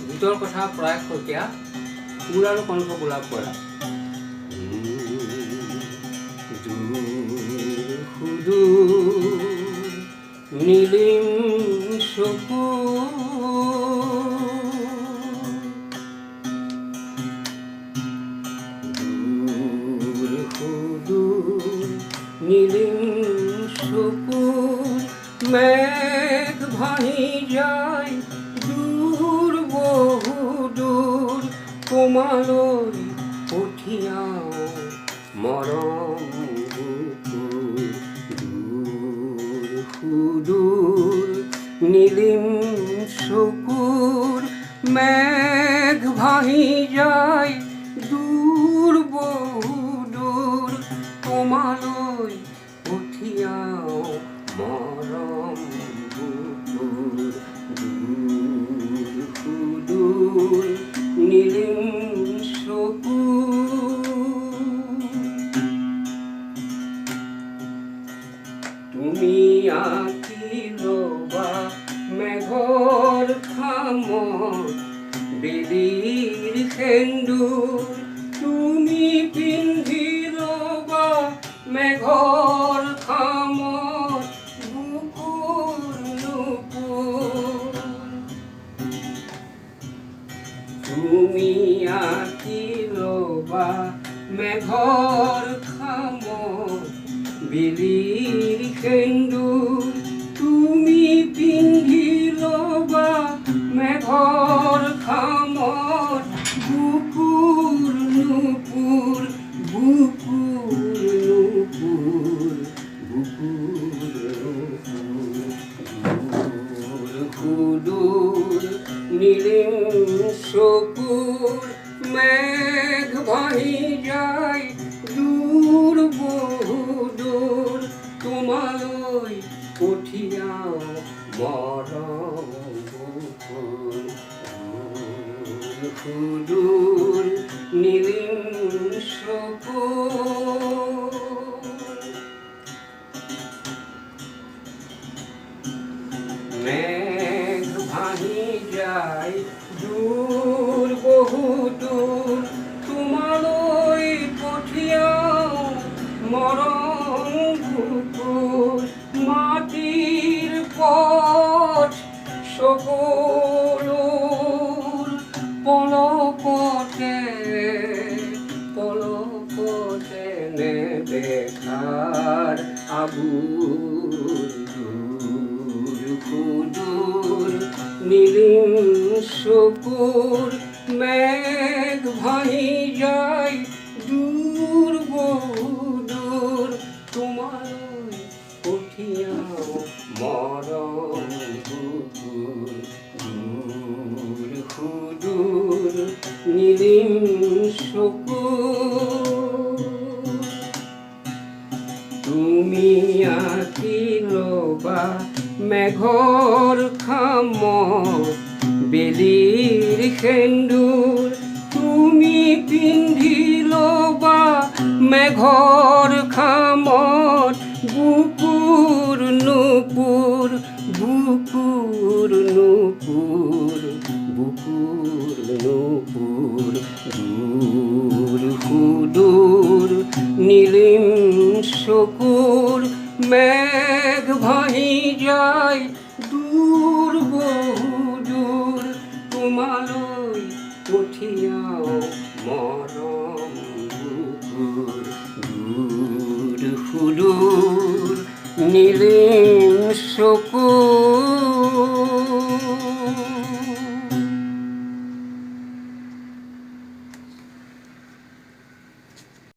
গীতৰ কথা প্ৰয়াস শইকীয়া, সুৰ আৰু কণ্ঠ গোলাপ বৰা। নীলিম চকু নীলিম চকুৰ মেঘ ভাহি যায় দূৰ বহু দূৰ, তোমালৈ পঠিয়াও মৰম বুকুৰ। দূৰ সুদূৰ নীলিম চকুৰ মেঘ ভাহি যায় দূৰ বহু দূৰ, তোমালৈ পঠিয়াও মৰম বুকুৰ। দূৰ সুদূৰ নীলিম চকুৰ। তুমি আঁকি ল'বা মেঘৰ খামত বেলিৰ সেন্দুৰ, তুমি পিন্ধি ল'বা মেঘৰ খামত বুকুৰ নুপুৰ। তুমি আঁকি ল'বা মেঘৰ খামত বেলিৰ সেন্দুৰ, তুমি পিন্ধি ল'বা মেঘৰ খামত বুকুৰ নুপুৰ। বুকুৰ নুপুৰ, বুকুৰ নুপুৰ। দূৰ সুদূৰ নীলিম চকুৰ মেঘ ভাহি যায় দূৰ বহু দূৰ, তোমালৈ পঠিয়াও মৰম বুকুৰ। দূৰ সুদূৰ নীলিম চকুৰ। মেঘ ভাহি যায় দূৰ বহু দূৰ, তোমালৈ পঠিয়াও মৰম বুকুৰ। মাটিৰ পথ সকলোৰ পলকতে পলকতে নেদেখাৰ আবুৰ। দূৰ সুদূৰ নীলিম চকুৰ মেঘ ভাহি যায় দূৰ বহু দূৰ, তোমালৈ পঠিয়াও মৰম বুকুৰ। দূৰ সুদূৰ নীলিম চকুৰ। তুমি আঁকি ল'বা মেঘৰ খামত বেলিৰ সেন্দুৰ, তুমি পিন্ধি ল'বা মেঘৰ খামত বুকুৰ নুপুৰ। বুকুৰ নুপুৰ, বুকুৰ নুপুৰ। দূৰ সুদূৰ নীলিম চকুৰ মেঘ ভাহি যায় দূৰ বহু দূৰ, তোমালৈ পঠিয়াও মৰম বুকুৰ। দূৰ সুদূৰ নীলিম চকুৰ।